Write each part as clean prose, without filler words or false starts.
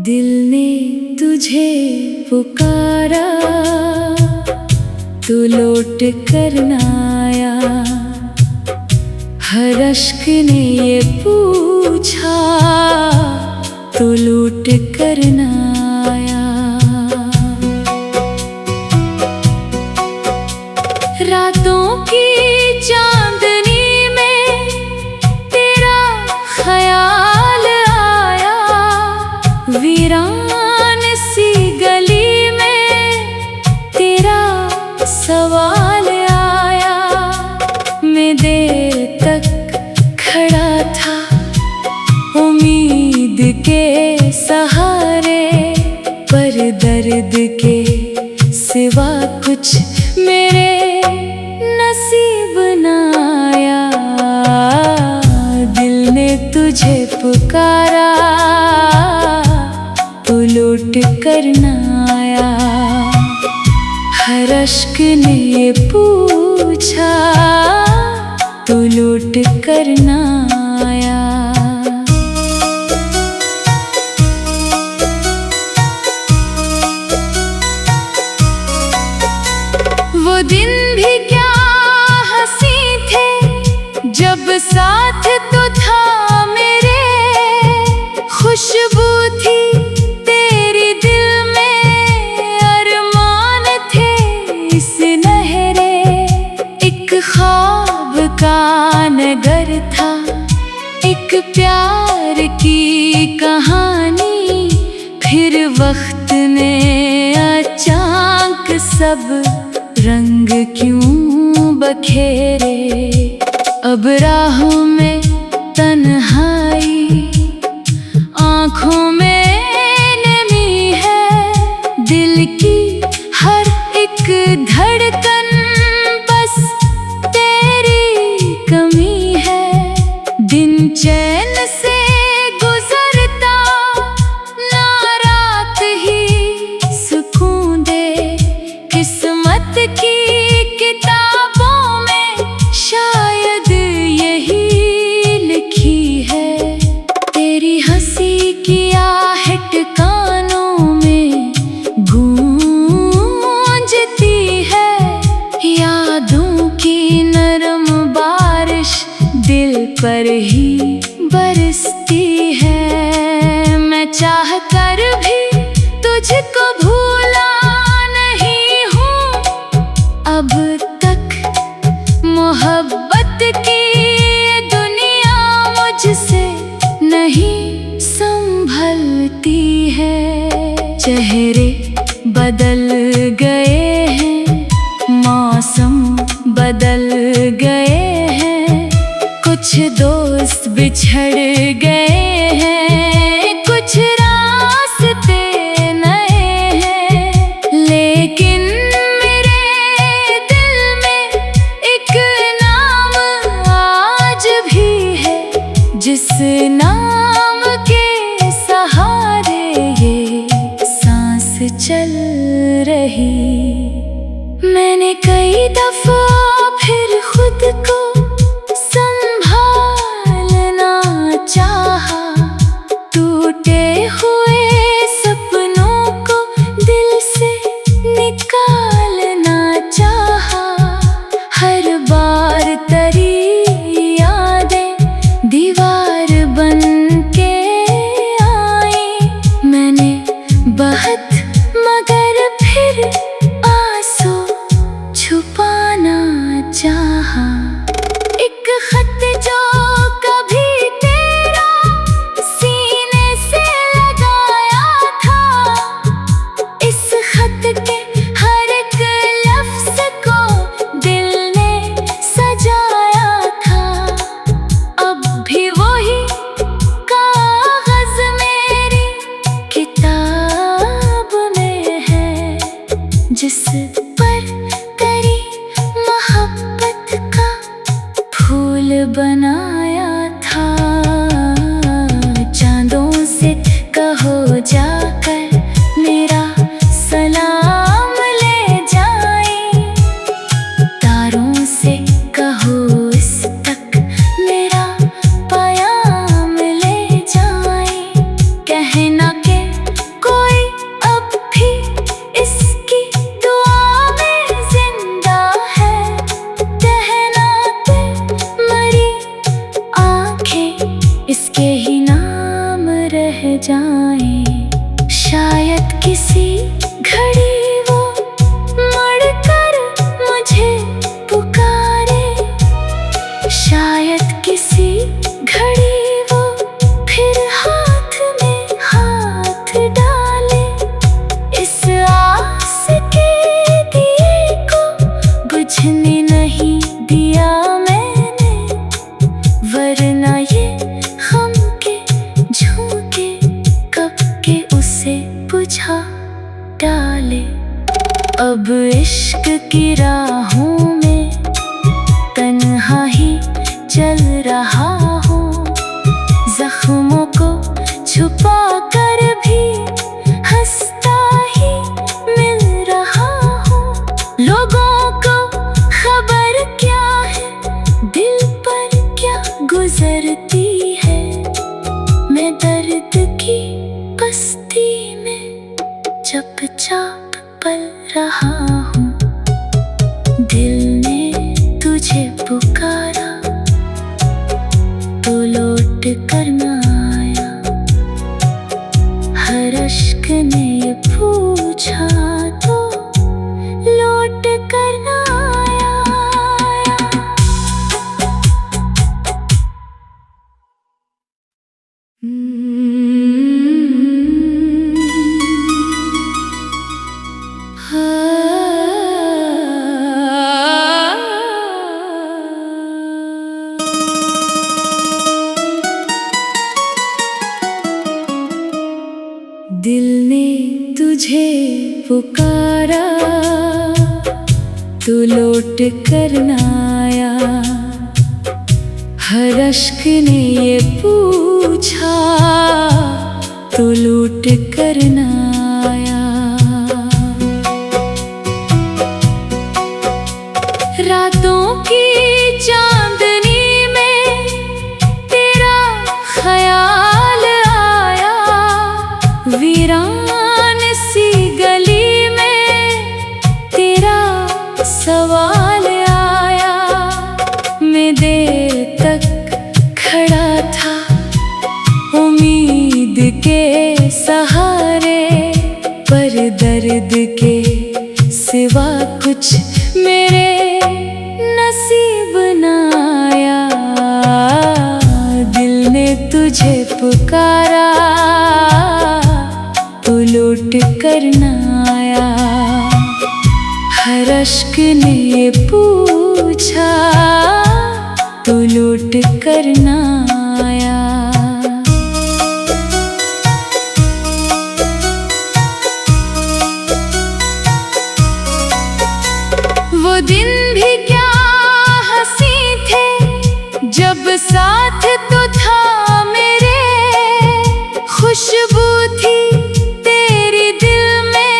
दिल ने तुझे पुकारा, तू लौट कर न आया। हर अश्क ने ये पूछा, तू लौट कर न आया। रातों की चांदनी में तेरा ख्याल आया, वीरान सी गली में तेरा सवाल आया। मैं देर तक खड़ा था उम्मीद के सहारे, पर दर्द के सिवा कुछ मेरे नसीब न आया। दिल ने तुझे पुकारा, तू लौट कर न आया। हर अश्क ने ये पूछा, तू लौट कर न आया। वो दिन भी क्या हंसी थे, जब साथ तो था मेरे। खुशबू थी तेरी दिल में, अरमान थे इस नहरे। एक ख्वाब का नगर था, एक प्यार की कहानी। फिर वक्त ने अचानक सब रंग क्यों बखेरे। अब राहों में तन्हाई, आँखों में नमी है। दिल की हर एक धड़कन बस तेरी कमी है। दिन चैन से गुजरता ना, रात ही सुकून दे। किस्मत की किताबों में शायद यही लिखी है। तेरी हंसी की आहट कानों में गूंजती है। यादों की नरम बारिश दिल पर ही बरसती है। मैं चाह कर भी तुझको भूला नहीं हूँ अब तक। मोहब्बत की दुनिया मुझसे नहीं संभलती है। चेहरे बदल गए हैं, मौसम बदल गए हैं। कुछ दोस्त बिछड़ गए हैं, कुछ रास्ते नए हैं। लेकिन मेरे दिल में एक नाम आज भी है, जिस नाम के सहारे ये सांस चल रही। मैंने कई दफा फिर खुद को संभालना चाहा, टूटे हुए सपनों को दिल से निकालना चाहा। हर बार तेरी यादें दीवार बन के आई। मैंने बहुत मगर फिर आंसू छुपाना चाहा। के ही नाम रह जाएं। शायद किसी घड़ी वो मुड़कर मुझे पुकारे, शायद किसी घड़ी वो फिर हाथ में हाथ डाले। इस आस के दिए को बुझने नहीं दिया मैंने, वरना ये हम के झोंके कब के उसे बुझा डाले। अब इश्क की राहों में तन्हा ही चल रहा हूँ, जख्मों को छुपा कर भी हंसता ही मिल रहा हूँ। लोगों को खबर क्या है, दिल पर क्या गुजरती है। मैं दर्द की बस्ती में चुपचाप पल रहा हूँ। दिल ने तुझे पुकारा तो लौट कर न आया। हर अश्क ने ये पूछा तो लौट कर न आया। दिल ने तुझे पुकारा तो लौट कर न आया। हर अश्क ने ये पूछा तो लौट कर न आया। रातों की चांदनी में तेरा ख्याल आया, वीरान सी गली में तेरा सवाल आया। मैं देर तक खड़ा था उम्मीद के सहारे, पर दर्द के सिवा कुछ मेरे नसीब न आया। दिल ने तुझे पुकारा तो लौट कर न आया। हर अश्क ने ये पूछा तो लौट कर न आया। वो दिन भी क्या हंसी थे जब साथ तो था मेरे। खुशबू थी तेरी दिल में,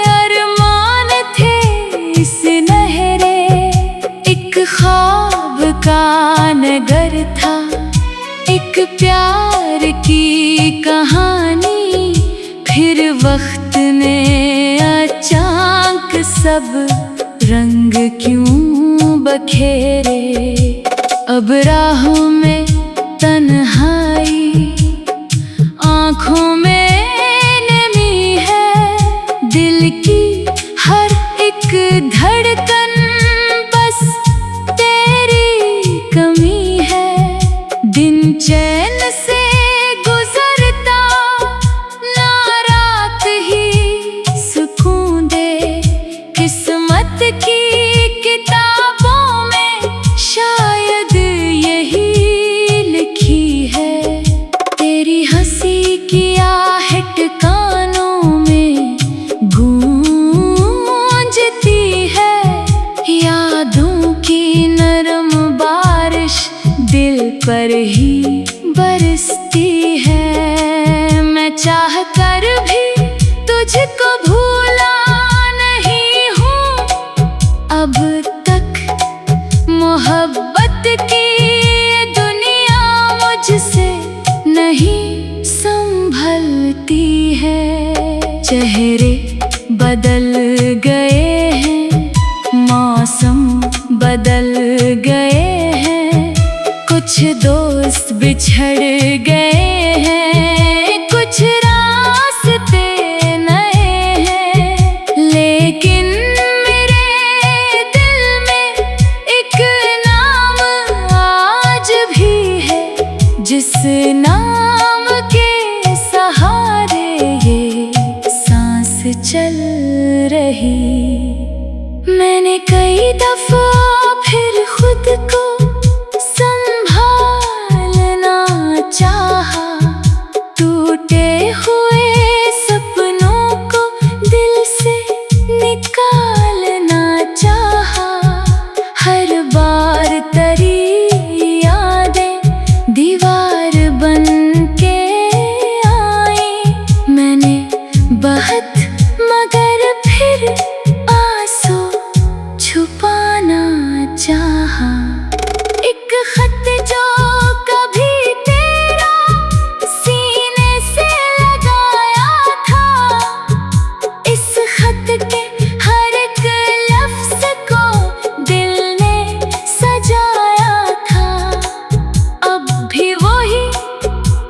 अरमान थे इस नहरे। एक ख्वाब का नगर था, एक प्यार की कहानी। फिर वक्त ने अचानक सब रंग क्यों बखेरे। अब राहों में तन्हाई, आँखों में नमी है। दिल की हर एक धड़कन बस तेरी कमी है। दिन चैन से गुजरता ना रात ही सुकून दे। किस्मत की किताबों में शायद यही लिखी है। तेरी हंसी की आहट कानों में गूंजती है। यादों की नरम बारिश दिल पर ही बरसती है। मैं चाह कर भी तुझको भूला नहीं हूँ अब तक। मोहब्बत की दुनिया मुझसे नहीं संभलती है। चेहरे बदल गए हैं, मौसम बदल गए हैं। कुछ दोस्त बिछड़ गए हैं, कुछ रास्ते नए हैं, लेकिन मेरे दिल में एक नाम आज भी है, जिस नाम के सहारे ये सांस चल रही। मैंने कई दफा फिर खुद को संभालना चाहा, टूटे हुए सपनों को दिल से निकालना चाहा। हर बार तेरी यादें दीवार बन के आई, मैंने बहुत मगर फिर आंसू छुपाना चाहा। एक खत जो कभी तेरा सीने से लगाया था, इस खत के हर एक लफ्ज को दिल ने सजाया था। अब भी वही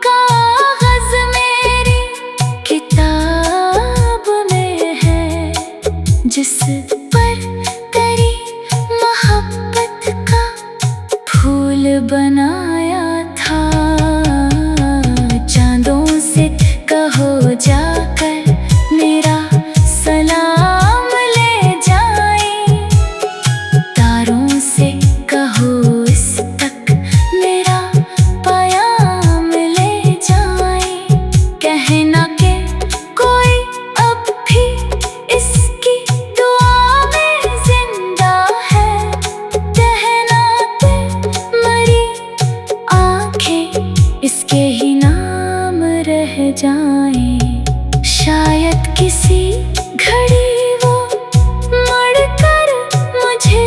कागज मेरी किताब में है, जिस पर तेरी मोहब्बत का फूल बनाया था। चांदों से कहो जाकर मेरा सलाम ले जाएं, तारों से कहो इस तक मेरा पयाम ले जाएं। कहना के कोई अब भी इसकी दुआ में जिंदा है, कहना के मरी आंखें इसके ही नाम रह जाएं। शायद किसी घड़ी वो मुड़कर मुझे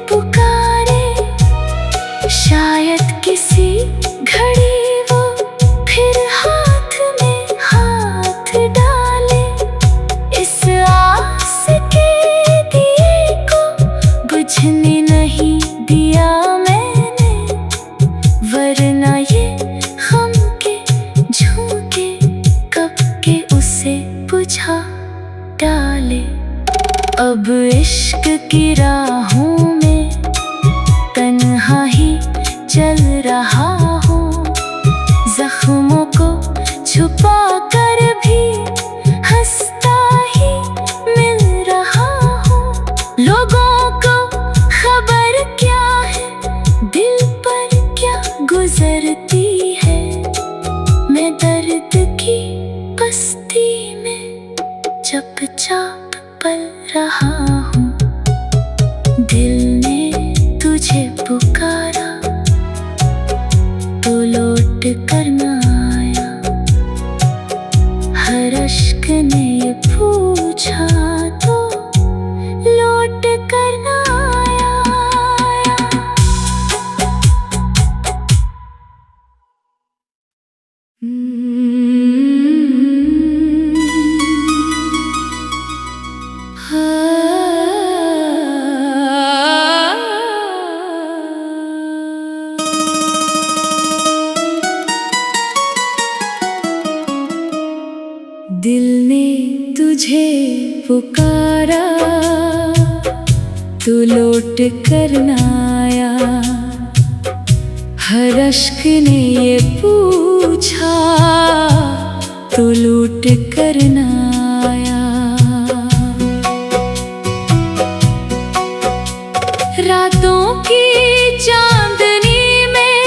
पुकारे, शायद किसी घड़ी वो फिर हाथ में हाथ डाले। इस आस के दिए को बुझने नहीं दिया मैंने, वरना ये गम के झोंके कब के उसे बुझा डाले। अब इश्क की राहों में तन्हा ही चल रहा हूँ, जख्मों को छुपा कर भी हंसता ही मिल रहा हूँ। लोगों को खबर क्या है, दिल पर क्या गुजरती है, मैं दर्द की बस्ती में चुपचाप पल रहा हूँ। दिल ने तुझे पुकारा तो लौट कर न आया, हर अश्क ने ये पूछा तो लौट कर न आया। दिल ने तुझे पुकारा तू लौट कर न आया, हर अश्क ने ये पूछा तो लौट कर न आया। रातों की चांदनी में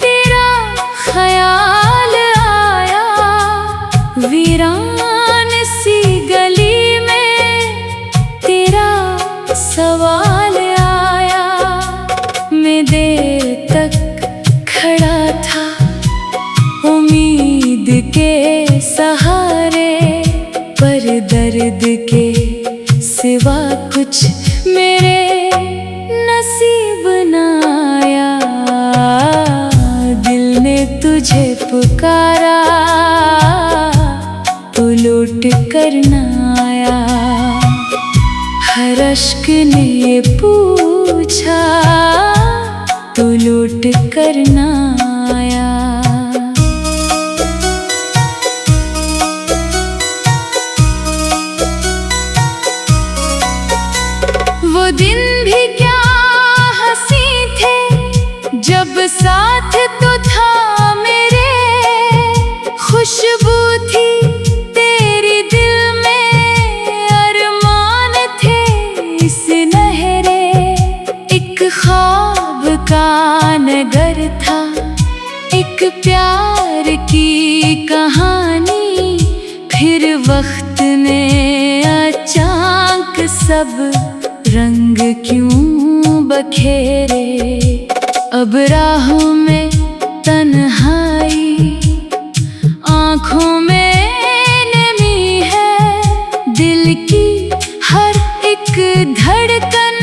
तेरा ख्याल आया, वीरान सी गली में तेरा सवाल आया। मैं देर तक खड़ा था उम्मीद के सहारे, पर दर्द के सिवा कुछ मेरे नसीब न आया। दिल ने तुझे पुकारा तो लौट कर न आया, हर अश्क ने ये पूछा तो लौट कर न आया। प्यार की कहानी, फिर वक्त ने अचानक सब रंग क्यों बखेरे। अब राहों में तन्हाई, आँखों में नमी है, दिल की हर एक धड़कन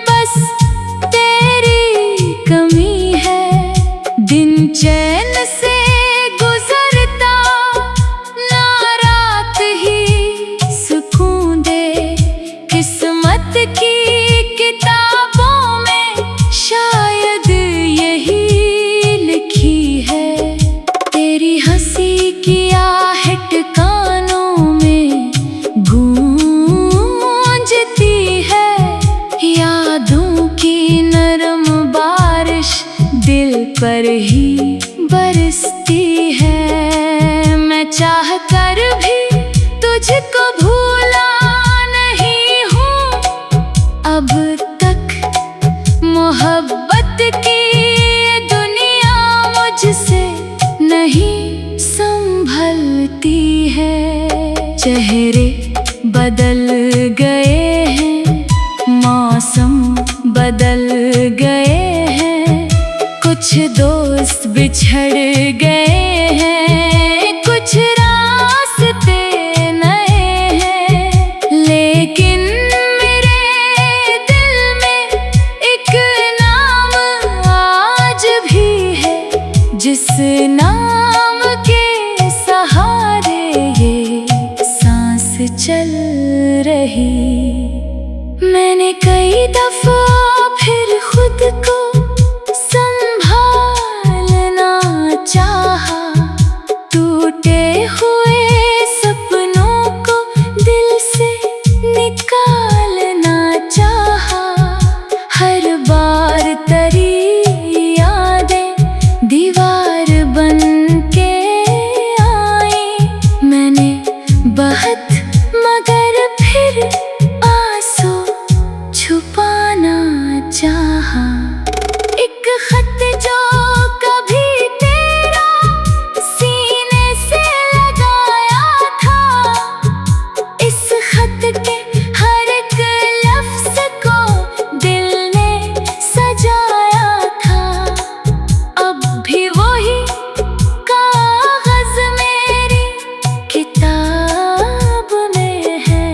बस तेरी कमी है। दिन चैन से गुजरता ना रात ही सुकून दे, किस्मत की किताबों में शायद यही लिखी है। तेरी हंसी की आहट कानों में गूंजती है, यादों की नरम बारिश दिल पर ही बरसती है। मैं चाह कर भी तुझको भूला नहीं हूँ अब तक, मोहब्बत की दुनिया मुझसे नहीं संभलती है। चेहरे बदल गए हैं, मौसम बदल गए हैं, कुछ दोस्त बिछड़ गए हैं, कुछ रास्ते नए हैं, लेकिन मेरे दिल में एक नाम आज भी है, जिस नाम के सहारे ये सांस चल रही। मैंने कई दफा फिर खुद को संभालना चाहा, टूटे हुए सपनों को दिल से निकालना चाहा। हर बार तेरी यादें दीवार बन के आई, मैंने बहुत मगर फिर आंसू छुपाना चाहा। एक खत जो कभी तेरा सीने से लगाया था, इस खत के हर एक लफ्ज को दिल ने सजाया था। अब भी वही कागज मेरी किताब में है,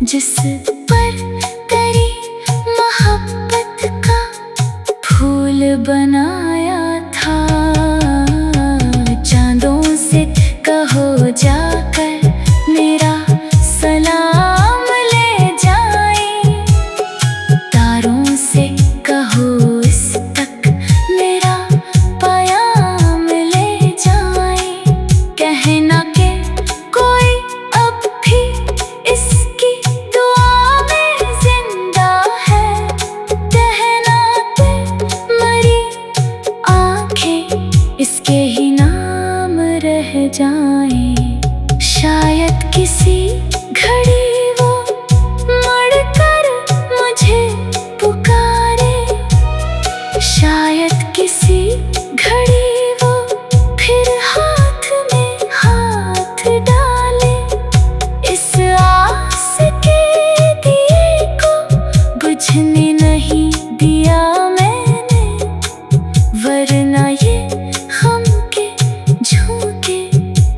जिस पर तेरी मोहब्बत का फूल बनाया था। चांदों से कहो जाकर मेरा सलाम ले जाएं, तारों से कहो इस तक मेरा पयाम ले जाएं। कहना के कोई अब भी इसकी दुआ में जिंदा है, कहना के मरी आंखें इसके ही नाम रह जाएं। शायद किसी घड़ी वो मुड़कर मुझे पुकारे, शायद किसी घड़ी वो फिर हाथ में हाथ डाले। इस आस के दिए को बुझने नहीं दिया मैंने, वरना ये गम के झोंके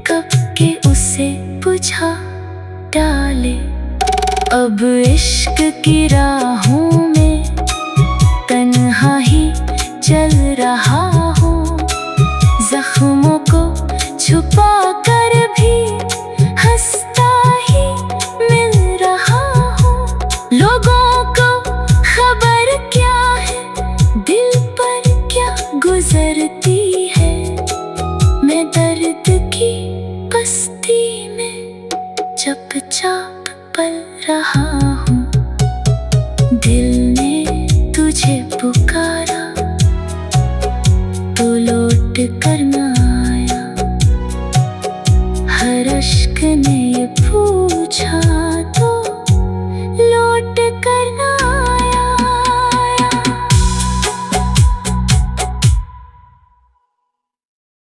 कब के उसे बुझा डाले। अब इश्क की राहों में तन्हा ही चल रहा